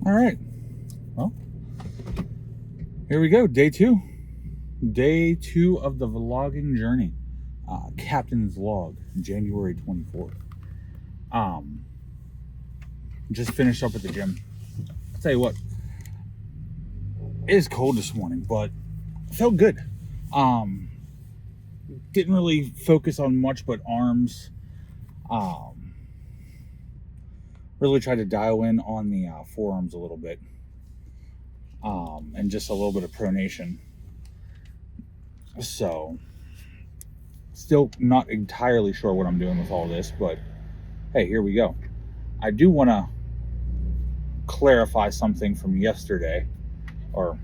All right. Well, here we go. Day two. Day two of the vlogging journey. Captain's log, January 24th. Um, just finished up at the gym. I'll tell you what, it is cold this morning, but felt good. Um, didn't really focus on much but arms. Um, really tried to dial in on the forearms a little bit. And just a little bit of pronation. So, still not entirely sure what I'm doing with all this, but hey, here we go. I do want to clarify something from yesterday, or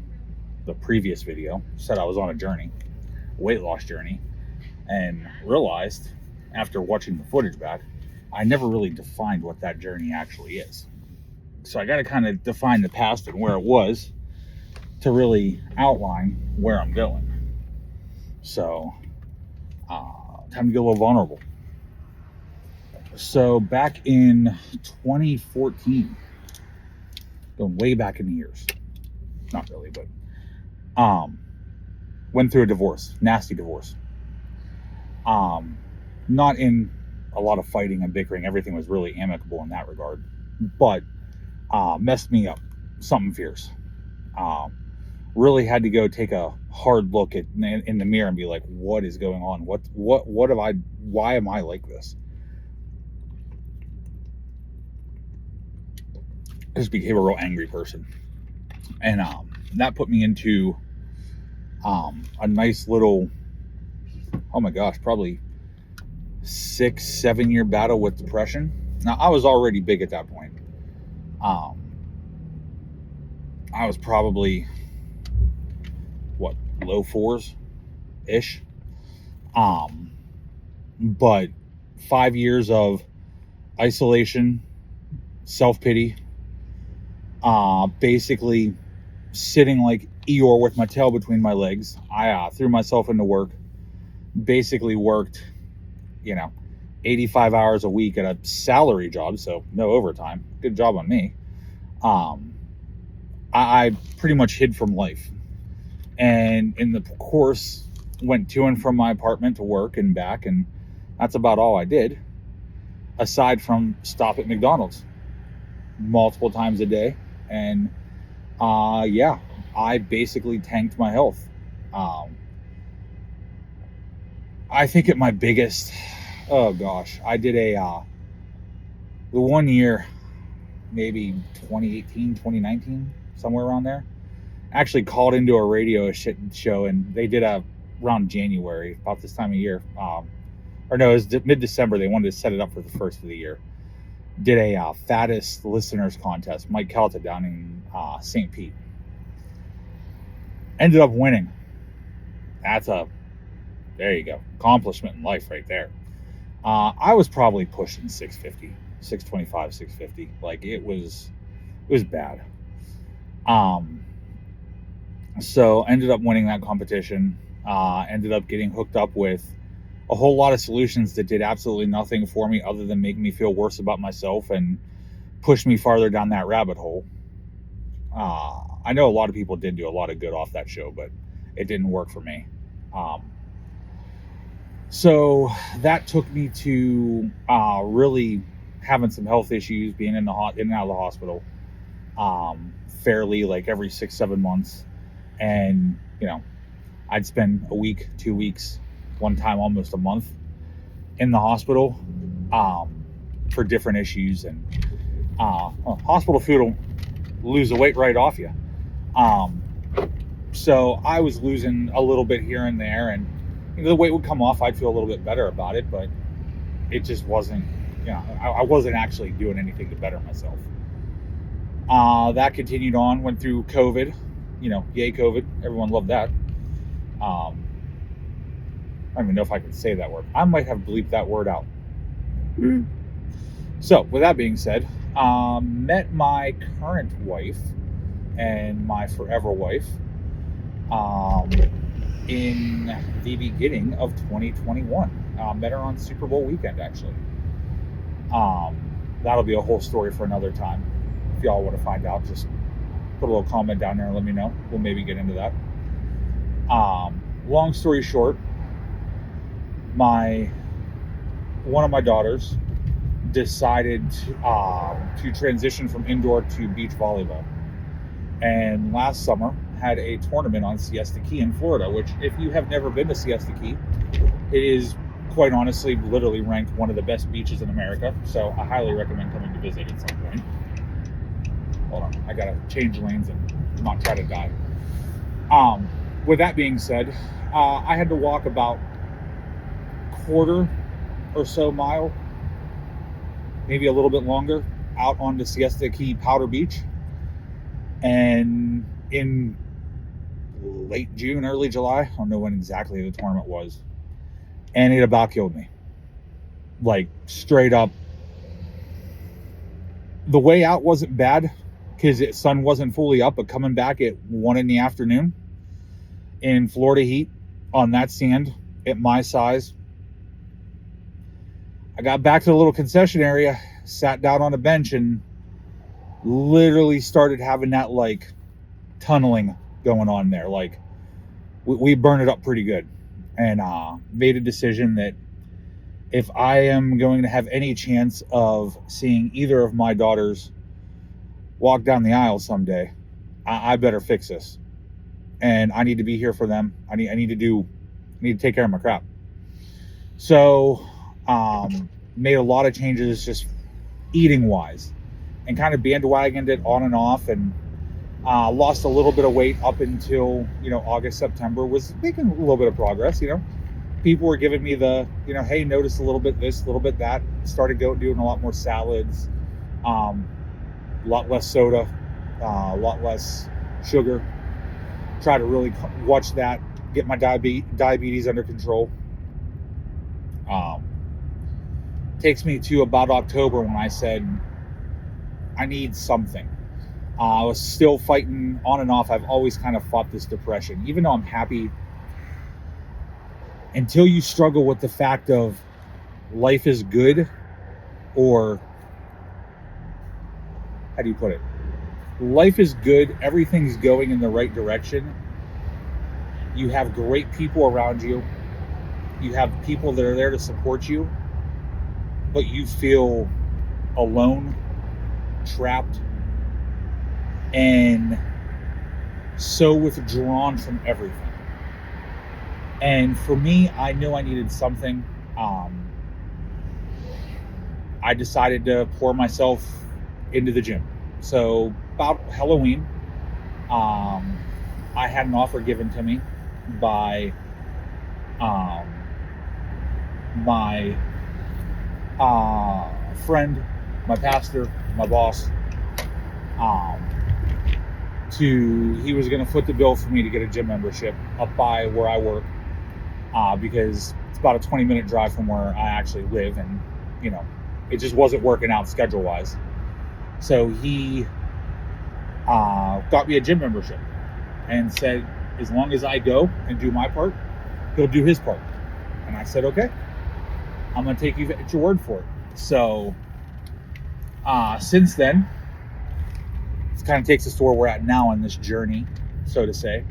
the previous video. Said I was on a journey, weight loss journey, and realized after watching the footage back, I never really defined what that journey actually is. So I got to kind of define the past and where it was to really outline where I'm going. So, time to get a little vulnerable. So back in 2014, going way back in the years, not really, but went through a divorce, nasty divorce. Not in a lot of fighting and bickering. Everything was really amicable in that regard, but messed me up. Something fierce. Really had to go take a hard look in the mirror and be like, what is going on? What have I? Why am I like this? I just became a real angry person, and that put me into a nice little, oh my gosh, probably 6-7 year battle with depression. Now I was already big at that point. I was probably low fours ish. But 5 years of isolation, self-pity, basically sitting like Eeyore with my tail between my legs. I threw myself into work, basically worked, 85 hours a week at a salary job, so no overtime. Good job on me. I pretty much hid from life, and in the course went to and from my apartment to work and back, and that's about all I did, aside from stop at McDonald's multiple times a day. And yeah, I basically tanked my health. I think at my biggest, oh gosh, I did the 1 year, maybe 2018, 2019, somewhere around there. Actually called into a radio show, and they did around January, about this time of year. Or no, it was mid-December. They wanted to set it up for the first of the year. Did a fattest listeners contest. Mike Calta down in St. Pete. Ended up winning. There you go, accomplishment in life right there. I was probably pushing 650, 625, 650. Like it was bad. So ended up winning that competition. Ended up getting hooked up with a whole lot of solutions that did absolutely nothing for me other than make me feel worse about myself and push me farther down that rabbit hole. I know a lot of people did do a lot of good off that show, but it didn't work for me. So that took me to really having some health issues, being in and out of the hospital, fairly like every 6-7 months. And, I'd spend a week, 2 weeks, one time almost a month in the hospital for different issues. And hospital food will lose the weight right off you. So I was losing a little bit here and there, and the weight would come off. I'd feel a little bit better about it, but it just wasn't, I wasn't actually doing anything to better myself. That continued on, went through COVID, yay COVID. Everyone loved that. I don't even know if I can say that word. I might have bleeped that word out. So with that being said, met my current wife and my forever wife in the beginning of 2021. Met her on Super Bowl weekend, actually. That'll be a whole story for another time. y'all want to find out, just put a little comment down there and let me know. We'll maybe get into that. Long story short, one of my daughters decided to transition from indoor to beach volleyball, and last summer had a tournament on Siesta Key in Florida, which, if you have never been to Siesta Key, it is quite honestly literally ranked one of the best beaches in America. So I highly recommend coming to visit at some point. Hold on, I gotta change lanes and not try to die. With that being said, I had to walk about quarter or so mile, maybe a little bit longer, out onto Siesta Key Powder Beach. And in late June, early July, I don't know when exactly the tournament was, and it about killed me. Like, straight up. The way out wasn't bad because the sun wasn't fully up, but coming back at 1 in the afternoon in Florida heat on that sand at my size, I got back to the little concession area, sat down on a bench, and literally started having that like tunneling going on there. Like, we burned it up pretty good, and made a decision that if I am going to have any chance of seeing either of my daughters walk down the aisle someday, I better fix this, and I need to be here for them. I need to take care of my crap. So made a lot of changes just eating wise, and kind of bandwagoned it on and off, and lost a little bit of weight up until August, September. Was making a little bit of progress. People were giving me the hey, notice a little bit this, a little bit that. Started doing a lot more salads, a lot less soda, a lot less sugar. Try to really watch that, get my diabetes under control. Takes me to about October when I said I need something. I was still fighting on and off. I've always kind of fought this depression, even though I'm happy. Until you struggle with the fact of life is good, or how do you put it? Life is good. Everything's going in the right direction. You have great people around you. You have people that are there to support you, but you feel alone, trapped, and so withdrawn from everything. And for me, I knew I needed something. I decided to pour myself into the gym. So about Halloween, I had an offer given to me by my friend, my pastor, my boss. He was going to foot the bill for me to get a gym membership up by where I work, because it's about a 20-minute drive from where I actually live, and it just wasn't working out schedule wise. So he got me a gym membership and said, as long as I go and do my part, he'll do his part. And I said, okay, I'm going to take you at your word for it. So since then, it kind of takes us to where we're at now on this journey, so to say.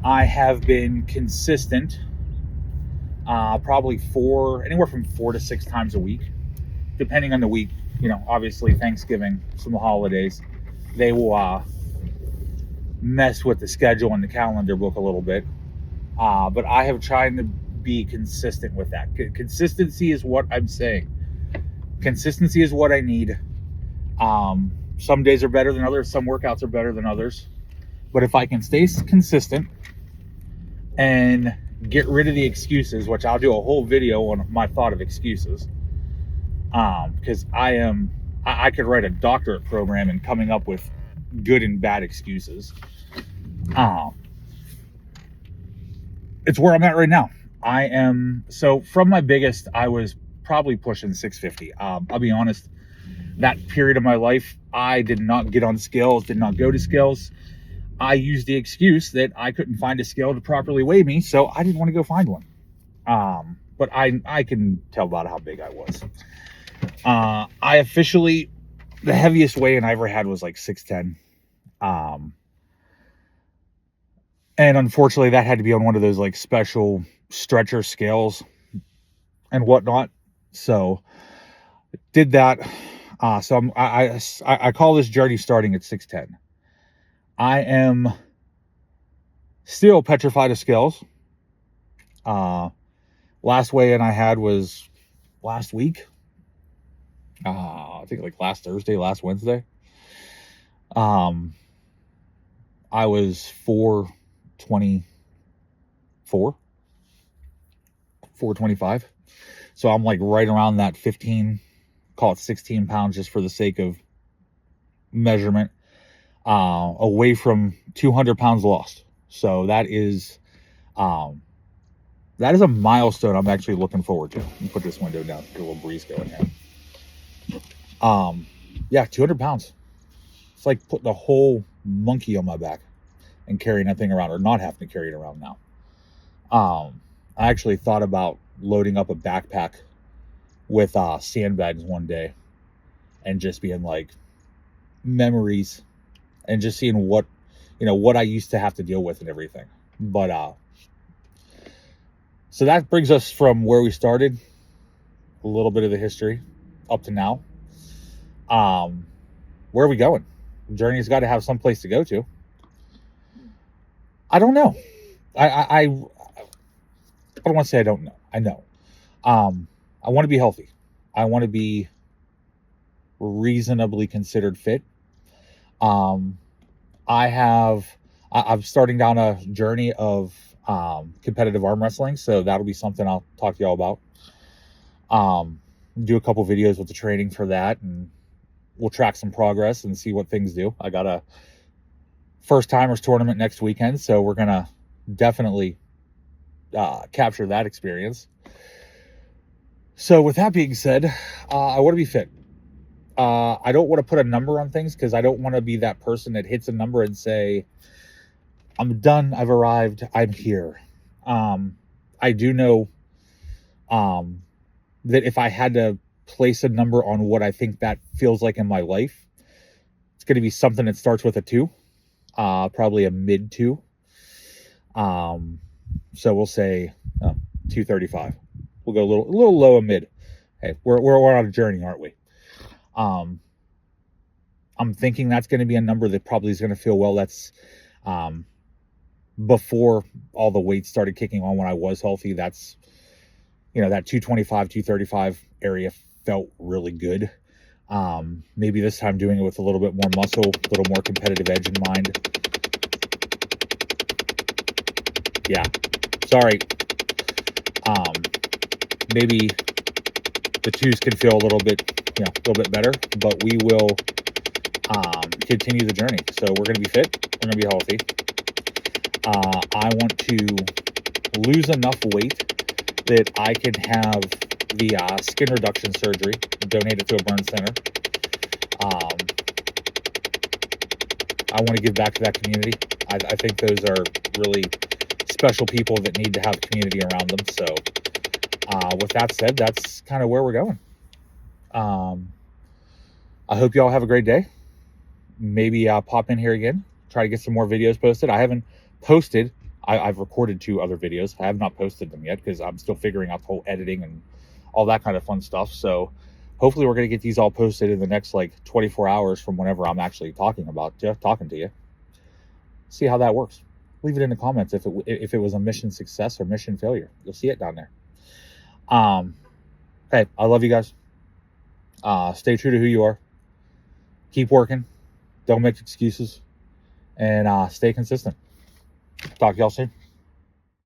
I have been consistent, probably anywhere from 4 to 6 times a week, depending on the week. Obviously Thanksgiving, some holidays, they will mess with the schedule and the calendar book a little bit. But I have tried to be consistent with that. Consistency is what I'm saying. Consistency is what I need. Some days are better than others. Some workouts are better than others. But if I can stay consistent and get rid of the excuses, which I'll do a whole video on my thought of excuses, because I could write a doctorate program in coming up with good and bad excuses. It's where I'm at right now. So from my biggest, I was probably pushing 650. I'll be honest, that period of my life, I did not get on scales, did not go to scales. I used the excuse that I couldn't find a scale to properly weigh me, so I didn't want to go find one. But I can tell about how big I was. I officially the heaviest weigh-in I ever had was like 610. And unfortunately that had to be on one of those like special stretcher scales and whatnot. So did that. So I call this journey starting at 610. I am still petrified of scales. Last weigh-in I had was last week. I think like last Thursday, last Wednesday. I was 424, 425. So I'm like right around that 15, call it 16 pounds just for the sake of measurement, away from 200 pounds lost. So that is a milestone I'm actually looking forward to. Let me put this window down, get a little breeze going here. Yeah, 200 pounds. It's like putting a whole monkey on my back and carrying that thing around, or not having to carry it around now. I actually thought about loading up a backpack with sandbags one day and just being like memories and just seeing what I used to have to deal with and everything. But so that brings us from where we started, a little bit of the history up to now. Where are we going? The journey's got to have some place to go to. I don't know. I don't want to say I don't know. I know. I want to be healthy. I want to be reasonably considered fit. I'm starting down a journey of competitive arm wrestling, so that'll be something I'll talk to y'all about. Do a couple videos with the training for that, and we'll track some progress and see what things do. I got a first timers tournament next weekend, so we're gonna definitely capture that experience. So with that being said, I want to be fit. I don't want to put a number on things because I don't want to be that person that hits a number and say, I'm done, I've arrived, I'm here. I do know that if I had to place a number on what I think that feels like in my life, it's going to be something that starts with a 2, probably a mid 2. So we'll say 235. We'll go a little low and mid. Hey, we're on a journey, aren't we? I'm thinking that's going to be a number that probably is going to feel well. That's before all the weight started kicking on when I was healthy. That's, that 225, 235 area felt really good. Maybe this time doing it with a little bit more muscle, a little more competitive edge in mind. Yeah, sorry. Maybe the 2s can feel a little bit better, but we will continue the journey. So we're going to be fit. We're going to be healthy. I want to lose enough weight that I can have the skin reduction surgery, donate it to a burn center. I want to give back to that community. I think those are really special people that need to have community around them. So with that said, that's kind of where we're going. I hope you all have a great day. Maybe pop in here again, try to get some more videos posted. I haven't posted. I've recorded 2 other videos. I have not posted them yet because I'm still figuring out the whole editing and all that kind of fun stuff. So hopefully we're going to get these all posted in the next 24 hours from whenever I'm actually talking to you. See how that works. Leave it in the comments if it was a mission success or mission failure. You'll see it down there. Hey, I love you guys. Stay true to who you are. Keep working. Don't make excuses. And stay consistent. Talk to y'all soon.